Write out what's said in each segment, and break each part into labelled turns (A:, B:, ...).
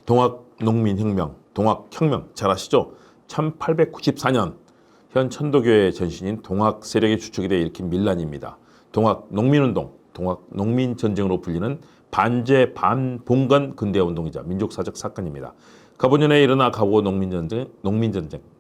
A: 동학농민혁명, 동학혁명 잘 아시죠? 1894년 현 천도교의 전신인 동학 세력의 주축이 되어 일으킨 밀란입니다. 동학농민운동, 동학농민전쟁으로 불리는 반제 반봉건 근대화운동이자 민족사적 사건입니다. 가보년에 일어나 가보 농민전쟁,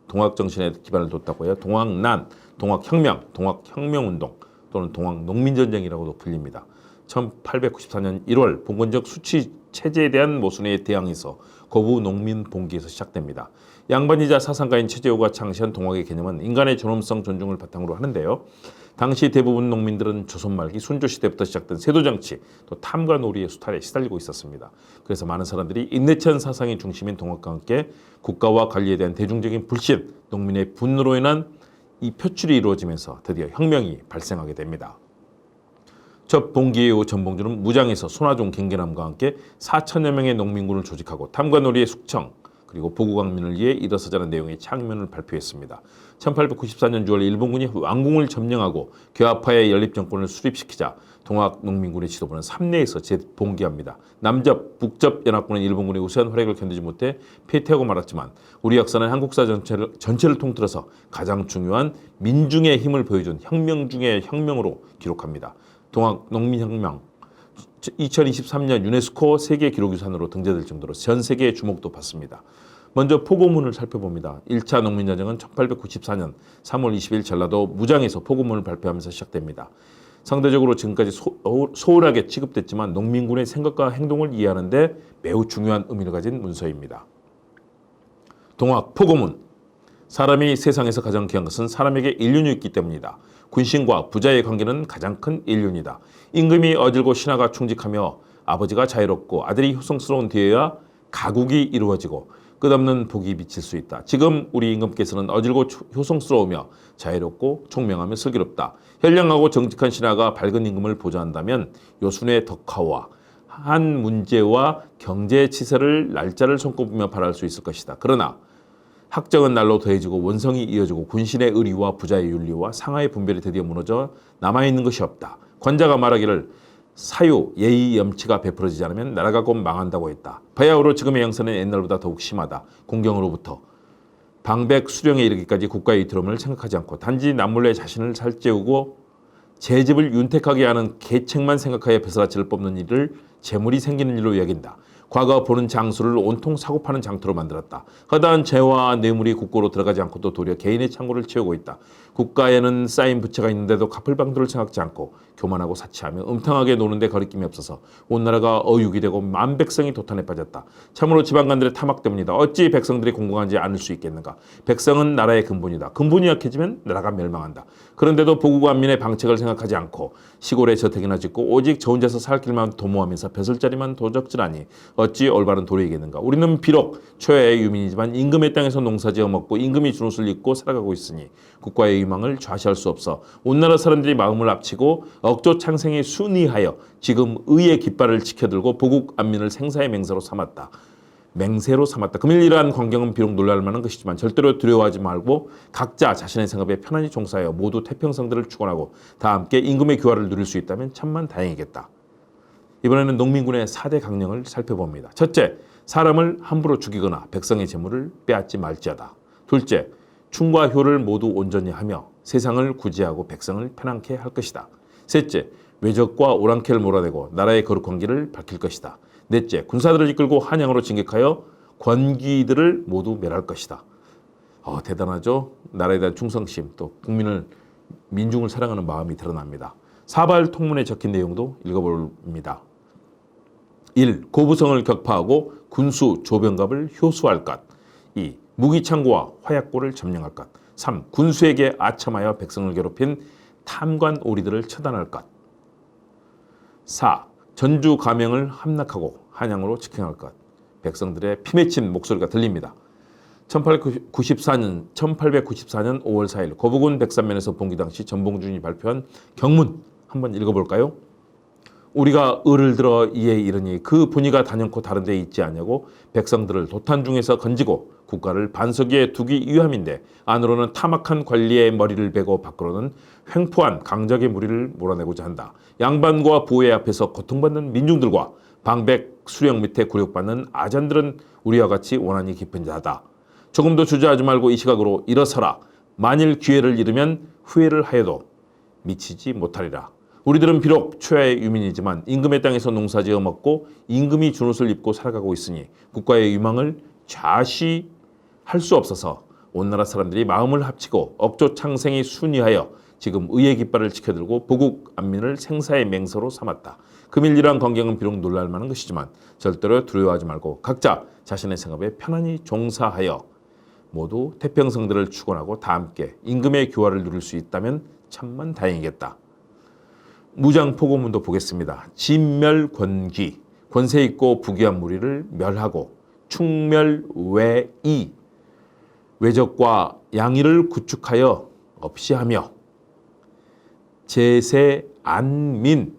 A: 동학정신에 기반을 뒀다고 해요. 동학난, 동학혁명, 동학혁명운동 또는 동학농민전쟁이라고도 불립니다. 1894년 1월 봉건적 수치 체제에 대한 모순에 대항해서 거부 농민 봉기에서 시작됩니다. 양반이자 사상가인 최재호가 창시한 동학의 개념은 인간의 존엄성 존중을 바탕으로 하는데요. 당시 대부분 농민들은 조선 말기 순조 시대부터 시작된 세도정치, 또 탐과 놀이의 수탈에 시달리고 있었습니다. 그래서 많은 사람들이 인내천 사상이 중심인 동학과 함께 국가와 관리에 대한 대중적인 불신, 농민의 분노로 인한 이 표출이 이루어지면서 드디어 혁명이 발생하게 됩니다. 첫 봉기 이후 전봉주는 무장에서 손아종 갱계남과 함께 4천여 명의 농민군을 조직하고 탐과 놀이의 숙청 그리고 보국강민을 위해 일어서자는 내용의 창면을 발표했습니다. 1894년 6월 일본군이 왕궁을 점령하고 괴합파의 연립정권을 수립시키자 동학농민군의 지도부는 삼내에서 재봉기합니다. 남접, 북접 연합군은 일본군의 우세한 활약을 견디지 못해 패퇴하고 말았지만 우리 역사는 한국사 전체를 통틀어서 가장 중요한 민중의 힘을 보여준 혁명 중의 혁명으로 기록합니다. 동학농민혁명 2023년 유네스코 세계기록유산으로 등재될 정도로 전 세계의 주목도 받습니다. 먼저 포고문을 살펴봅니다. 1차 농민전쟁은 1894년 3월 20일 전라도 무장에서 포고문을 발표하면서 시작됩니다. 상대적으로 지금까지 소홀하게 취급됐지만 농민군의 생각과 행동을 이해하는 데 매우 중요한 의미를 가진 문서입니다. 동학 포고문. 사람이 세상에서 가장 귀한 것은 사람에게 인륜이 있기 때문이다. 군신과 부자의 관계는 가장 큰 인륜이다. 임금이 어질고 신하가 충직하며 아버지가 자유롭고 아들이 효성스러운 뒤에야 가국이 이루어지고 끝없는 복이 미칠 수 있다. 지금 우리 임금께서는 어질고 효성스러우며 자유롭고 총명하며 슬기롭다. 현량하고 정직한 신하가 밝은 임금을 보좌한다면 요순의 덕화와 한 문제와 경제 치세를 날짜를 손꼽으며 바랄 수 있을 것이다. 그러나 학정은 날로 더해지고 원성이 이어지고 군신의 의리와 부자의 윤리와 상하의 분별이 드디어 무너져 남아있는 것이 없다. 관자가 말하기를 사유, 예의, 염치가 베풀어지지 않으면 나라가 곧 망한다고 했다. 바야흐로 지금의 양상은 옛날보다 더욱 심하다. 공경으로부터 방백, 수령에 이르기까지 국가의 이틀음을 생각하지 않고 단지 남몰래 자신을 살찌우고 재집을 윤택하게 하는 계책만 생각하여 배설아치를 뽑는 일을 재물이 생기는 일로 여긴다. 과거 보는 장수를 온통 사고 파는 장터로 만들었다. 허다한 재화와 뇌물이 국고로 들어가지 않고 또 도리어 개인의 창고를 채우고 있다. 국가에는 쌓인 부채가 있는데도 갚을 방도를 생각지 않고 교만하고 사치하며 음탕하게 노는데 거리낌이 없어서 온 나라가 어육이 되고 만 백성이 도탄에 빠졌다. 참으로 지방간들의 탐악 때문이다. 어찌 백성들이 공공하지 않을 수 있겠는가. 백성은 나라의 근본이다. 근본이 약해지면 나라가 멸망한다. 그런데도 보국안민의 방책을 생각하지 않고 시골에 저택이나 짓고 오직 저 혼자서 살 길만 도모하면서 벼슬자리만 도적질하니 어찌 올바른 도리이겠는가. 우리는 비록 초야의 유민이지만 임금의 땅에서 농사지어 먹고 임금이 준 옷을 입고 살아가고 있으니 국가의 희망을 좌시할 수 없어 온 나라 사람들이 마음을 합치고 억조 창생에 순의하여 지금 의의 깃발을 지켜들고 보국 안민을 생사의 맹세로 삼았다. 금일 이러한 광경은 비록 놀랄 만한 것이지만 절대로 두려워하지 말고 각자 자신의 생업에 편안히 종사하여 모두 태평성들을 축원하고 다 함께 임금의 교화를 누릴 수 있다면 참만 다행이겠다. 이번에는 농민군의 4대 강령을 살펴봅니다. 첫째, 사람을 함부로 죽이거나 백성의 재물을 빼앗지 말지어다. 둘째, 충과 효를 모두 온전히 하며 세상을 구제하고 백성을 편안케 할 것이다. 셋째, 외적과 오랑캐를 몰아내고 나라의 거룩한 길을 밝힐 것이다. 넷째, 군사들을 이끌고 한양으로 진격하여 권귀들을 모두 멸할 것이다. 대단하죠? 나라에 대한 충성심, 또 민중을 사랑하는 마음이 드러납니다. 사발 통문에 적힌 내용도 읽어봅니다. 1. 고부성을 격파하고 군수 조병갑을 효수할 것. 2. 무기창고와 화약고를 점령할 것. 3. 군수에게 아첨하여 백성을 괴롭힌 탐관 오리들을 처단할 것. 4. 전주 가명을 함락하고 한양으로 직행할 것. 백성들의 피맺힌 목소리가 들립니다. 1894년 5월 4일 거부군 백산면에서 봉기 당시 전봉준이 발표한 경문 한번 읽어볼까요? 우리가 을을 들어 이에 이르니 그 분이가 단연코 다른 데 있지 않냐고 백성들을 도탄 중에서 건지고 국가를 반석에 두기 위함인데 안으로는 탐악한 관리의 머리를 베고 밖으로는 횡포한 강적의 무리를 몰아내고자 한다. 양반과 부의 앞에서 고통받는 민중들과 방백 수령 밑에 굴욕받는 아전들은 우리와 같이 원한이 깊은 자다. 조금도 주저하지 말고 이 시각으로 일어서라. 만일 기회를 잃으면 후회를 하여도 미치지 못하리라. 우리들은 비록 초야의 유민이지만 임금의 땅에서 농사지어 먹고 임금이 준 옷을 입고 살아가고 있으니 국가의 유망을 좌시할 수 없어서 온 나라 사람들이 마음을 합치고 억조 창생이 순위하여 지금 의의 깃발을 지켜들고 보국 안민을 생사의 맹서로 삼았다. 금일이란 광경은 비록 놀랄 만한 것이지만 절대로 두려워하지 말고 각자 자신의 생업에 편안히 종사하여 모두 태평성들을 축원하고 다 함께 임금의 교화를 누릴 수 있다면 참만 다행이겠다. 무장포고문도 보겠습니다. 진멸권귀, 권세 있고 부귀한 무리를 멸하고 충멸외이, 외적과 양의를 구축하여 없이 하며 제세안민,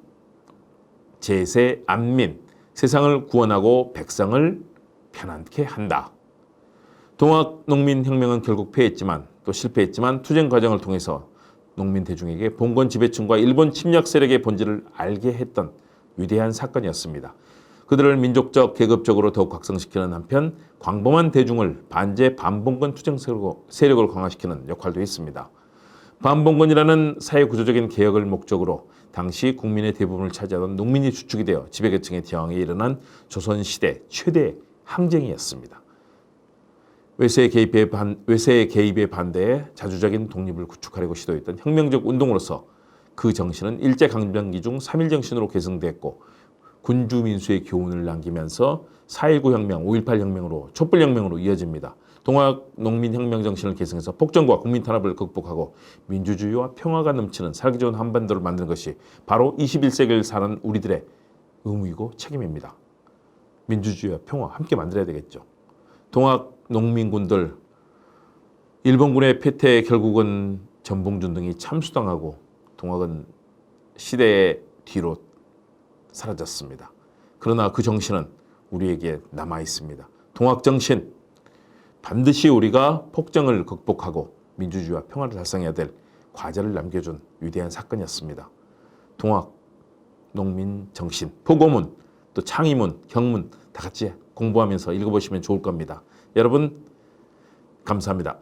A: 세상을 구원하고 백성을 편안케 한다. 동학농민혁명은 결국 패했지만 또 실패했지만 투쟁 과정을 통해서 농민 대중에게 봉건 지배층과 일본 침략 세력의 본질을 알게 했던 위대한 사건이었습니다. 그들을 민족적, 계급적으로 더욱 각성시키는 한편 광범한 대중을 반제 반봉건 투쟁 세력을 강화시키는 역할도 했습니다. 반봉건이라는 사회구조적인 개혁을 목적으로 당시 국민의 대부분을 차지하던 농민이 주축이 되어 지배계층의 저항에 일어난 조선시대 최대 항쟁이었습니다. 외세의 개입에 반대해 자주적인 독립을 구축하려고 시도했던 혁명적 운동으로서 그 정신은 일제강점기 중 3.1 정신으로 계승됐고 군주민수의 교훈을 남기면서 4.19 혁명, 5.18 혁명으로 촛불혁명으로 이어집니다. 동학농민혁명 정신을 계승해서 폭정과 국민탄압을 극복하고 민주주의와 평화가 넘치는 살기 좋은 한반도를 만드는 것이 바로 21세기를 사는 우리들의 의무이고 책임입니다. 민주주의와 평화 함께 만들어야 되겠죠. 동학농민군들, 일본군의 패퇴에 결국은 전봉준 등이 참수당하고 동학은 시대의 뒤로 사라졌습니다. 그러나 그 정신은 우리에게 남아 있습니다. 동학정신, 반드시 우리가 폭정을 극복하고 민주주의와 평화를 달성해야 될 과제를 남겨준 위대한 사건이었습니다. 동학농민정신, 포고문, 또 창의문, 경문 다 같이 공부하면서 읽어보시면 좋을 겁니다. 여러분 감사합니다.